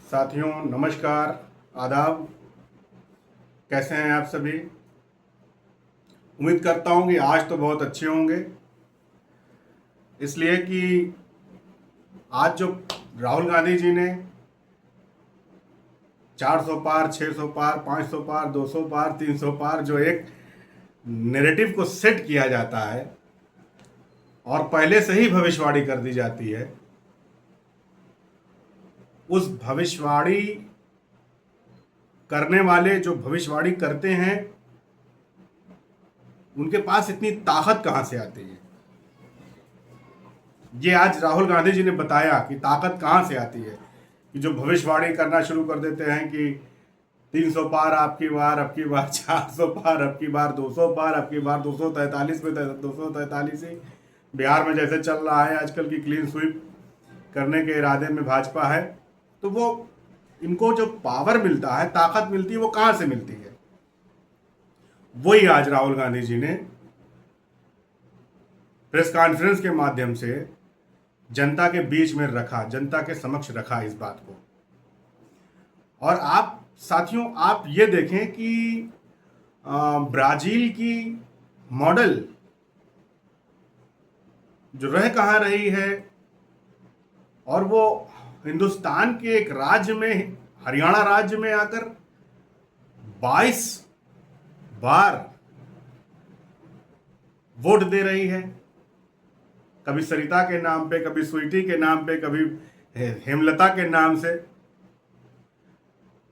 साथियों नमस्कार, आदाब। कैसे हैं आप सभी? उम्मीद करता हूं कि आज तो बहुत अच्छे होंगे, इसलिए कि आज जो राहुल गांधी जी ने 400 पार, 600 पार, 500 पार, 200 पार, 300 पार जो एक नैरेटिव को सेट किया जाता है और पहले से ही भविष्यवाणी कर दी जाती है, उस भविष्यवाणी करने वाले जो भविष्यवाणी करते हैं उनके पास इतनी ताकत कहां से आती है? ये आज राहुल गांधी जी ने बताया कि ताकत कहां से आती है कि जो भविष्यवाणी करना शुरू कर देते हैं कि 300 पार आपकी बार, अब की बार 400 पार, अब की बार 200 पार, अब की बार 243 में 243 ही। बिहार में जैसे चल रहा है आजकल की क्लीन स्वीप करने के इरादे में भाजपा है, तो वो इनको जो पावर मिलता है, ताकत मिलती है, वो कहां से मिलती है? वही आज राहुल गांधी जी ने प्रेस कॉन्फ्रेंस के माध्यम से जनता के बीच में रखा, जनता के समक्ष रखा इस बात को। और आप साथियों, आप ये देखें कि ब्राजील की मॉडल जो रह कहाँ रही है और वो हिंदुस्तान के एक राज्य में, हरियाणा राज्य में आकर 22 बार वोट दे रही है। कभी सरिता के नाम पे, कभी स्वीटी के नाम पे, कभी हेमलता के नाम से।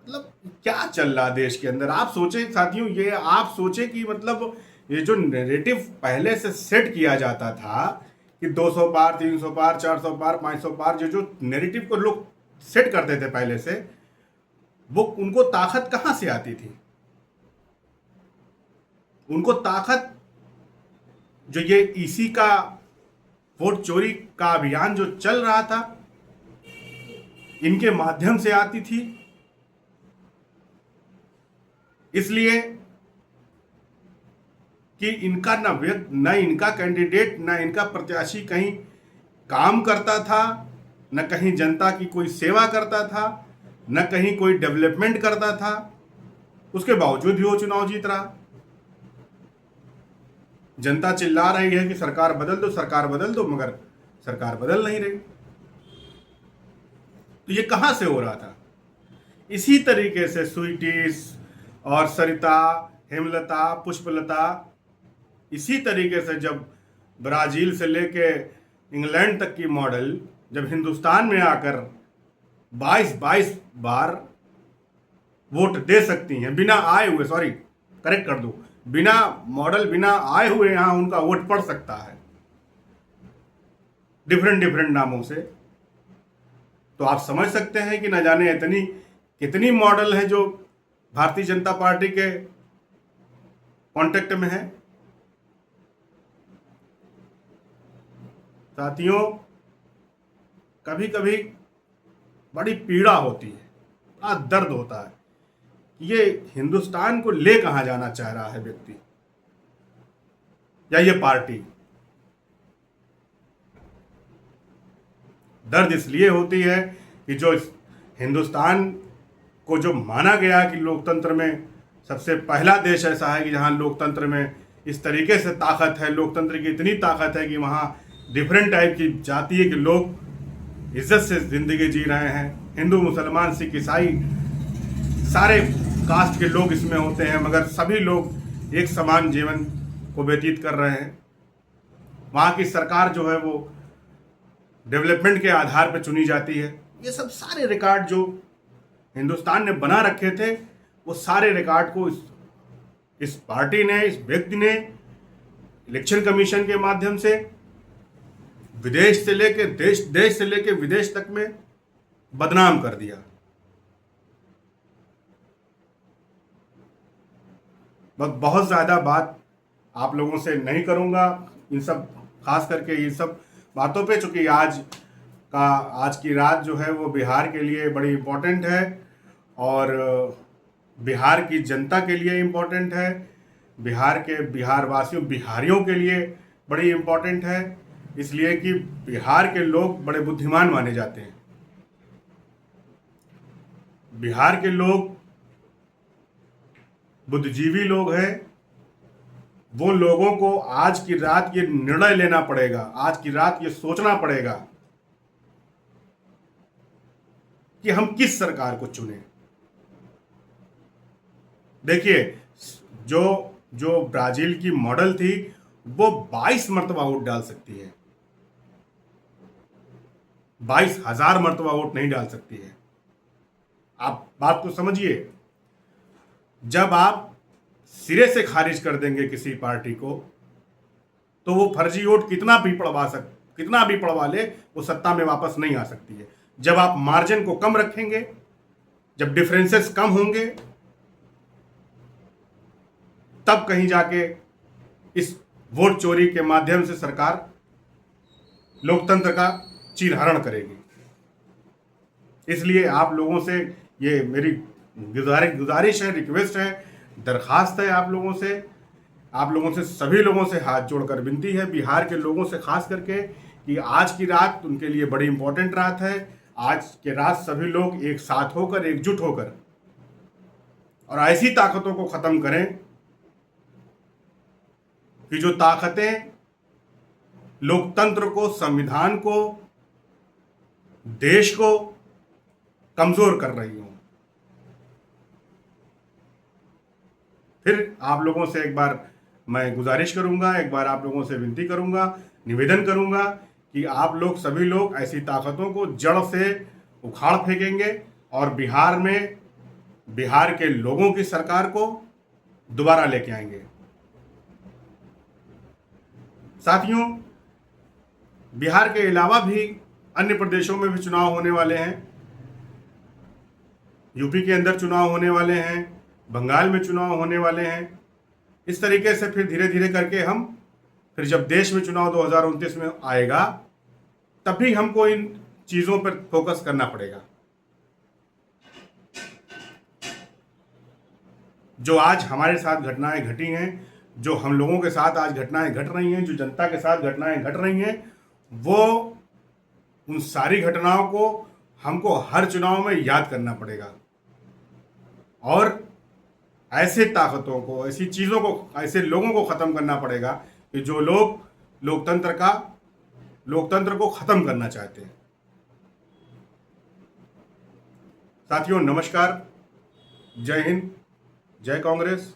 मतलब क्या चल रहा देश के अंदर? आप सोचें साथियों, ये आप सोचें कि मतलब ये जो नैरेटिव पहले से सेट किया जाता था कि 200 पार, 300 पार, 400 पार, 500 पार, जो नैरेटिव को लोग सेट करते थे पहले से, वो उनको ताकत कहां से आती थी? उनको ताकत जो ये ईसी का वोट चोरी का अभियान जो चल रहा था, इनके माध्यम से आती थी। इसलिए कि इनका न इनका कैंडिडेट, न इनका प्रत्याशी कहीं काम करता था, न कहीं जनता की कोई सेवा करता था, न कहीं कोई डेवलपमेंट करता था। उसके बावजूद भी वो चुनाव जीत रहा। जनता चिल्ला रही है कि सरकार बदल दो, सरकार बदल दो, मगर सरकार बदल नहीं रही। तो ये कहां से हो रहा था? इसी तरीके से स्वीटीज और सरिता, हेमलता, पुष्पलता, इसी तरीके से जब ब्राजील से लेके इंग्लैंड तक की मॉडल जब हिंदुस्तान में आकर 22 बार वोट दे सकती हैं बिना आए हुए, सॉरी करेक्ट कर दो, बिना मॉडल, बिना आए हुए यहां उनका वोट पड़ सकता है डिफरेंट नामों से, तो आप समझ सकते हैं कि न जाने इतनी कितनी मॉडल है जो भारतीय जनता पार्टी के कांटेक्ट में है। साथियों, कभी कभी बड़ी पीड़ा होती है, बड़ा दर्द होता है कि ये हिंदुस्तान को ले कहां जाना चाह रहा है व्यक्ति या ये पार्टी। दर्द इसलिए होती है कि जो हिंदुस्तान को जो माना गया कि लोकतंत्र में सबसे पहला देश ऐसा है कि जहां लोकतंत्र में इस तरीके से ताकत है, लोकतंत्र की इतनी ताकत है कि वहां डिफरेंट टाइप की जातीय के लोग इज्जत से जिंदगी जी रहे हैं। हिंदू, मुसलमान, सिख, ईसाई, सारे कास्ट के लोग इसमें होते हैं, मगर सभी लोग एक समान जीवन को व्यतीत कर रहे हैं। वहाँ की सरकार जो है वो डेवलपमेंट के आधार पर चुनी जाती है। ये सब सारे रिकॉर्ड जो हिंदुस्तान ने बना रखे थे, वो सारे रिकॉर्ड को इस पार्टी ने, इस व्यक्ति ने इलेक्शन कमीशन के माध्यम से विदेश से लेके देश से लेके विदेश तक में बदनाम कर दिया। बहुत ज़्यादा बात आप लोगों से नहीं करूंगा इन सब, खास करके इन सब बातों पे, चूंकि आज की रात जो है वो बिहार के लिए बड़ी इम्पोर्टेंट है और बिहार की जनता के लिए इम्पोर्टेंट है, बिहारियों के लिए बड़ी इम्पोर्टेंट है, इसलिए कि बिहार के लोग बड़े बुद्धिमान माने जाते हैं। बिहार के लोग बुद्धिजीवी लोग हैं। वो लोगों को आज की रात ये निर्णय लेना पड़ेगा, आज की रात ये सोचना पड़ेगा कि हम किस सरकार को चुने। देखिए, जो जो ब्राजील की मॉडल थी वो 22 मरतबा वोट डाल सकती है, 22,000 मरतबा वोट नहीं डाल सकती है। आप बात को समझिए। जब आप सिरे से खारिज कर देंगे किसी पार्टी को, तो वो फर्जी वोट कितना भी पड़वा ले, वो सत्ता में वापस नहीं आ सकती है। जब आप मार्जिन को कम रखेंगे, जब डिफरेंसेस कम होंगे, तब कहीं जाके इस वोट चोरी के माध्यम से सरकार लोकतंत्र का चीरहरण करेगी। इसलिए आप लोगों से ये मेरी गुजारिश है, रिक्वेस्ट है, दरखास्त है आप लोगों से सभी लोगों से हाथ जोड़कर विनती है, बिहार के लोगों से खास करके, कि आज की रात उनके लिए बड़ी इंपॉर्टेंट रात है। आज के रात सभी लोग एक साथ होकर, एकजुट होकर, और ऐसी ताकतों को खत्म करें कि जो ताकतें लोकतंत्र को, संविधान को, देश को कमजोर कर रही हूं। फिर आप लोगों से एक बार मैं गुजारिश करूंगा, एक बार आप लोगों से विनती करूंगा, निवेदन करूंगा कि आप लोग, सभी लोग ऐसी ताकतों को जड़ से उखाड़ फेंकेंगे और बिहार के लोगों की सरकार को दोबारा लेके आएंगे। साथियों, बिहार के अलावा भी अन्य प्रदेशों में भी चुनाव होने वाले हैं। यूपी के अंदर चुनाव होने वाले हैं, बंगाल में चुनाव होने वाले हैं। इस तरीके से फिर धीरे धीरे करके फिर जब देश में चुनाव 2029 में आएगा, तब भी हमको इन चीज़ों पर फोकस करना पड़ेगा। जो आज हमारे साथ घटनाएं घटी हैं, जो हम लोगों के साथ आज घटनाएं घट रही हैं, जो जनता के साथ घटनाएं घट रही हैं, वो उन सारी घटनाओं को हमको हर चुनाव में याद करना पड़ेगा और ऐसे ताकतों को, ऐसी चीज़ों को, ऐसे लोगों को ख़त्म करना पड़ेगा कि जो लोग लोकतंत्र को ख़त्म करना चाहते हैं। साथियों, नमस्कार, जय हिंद, जय कांग्रेस।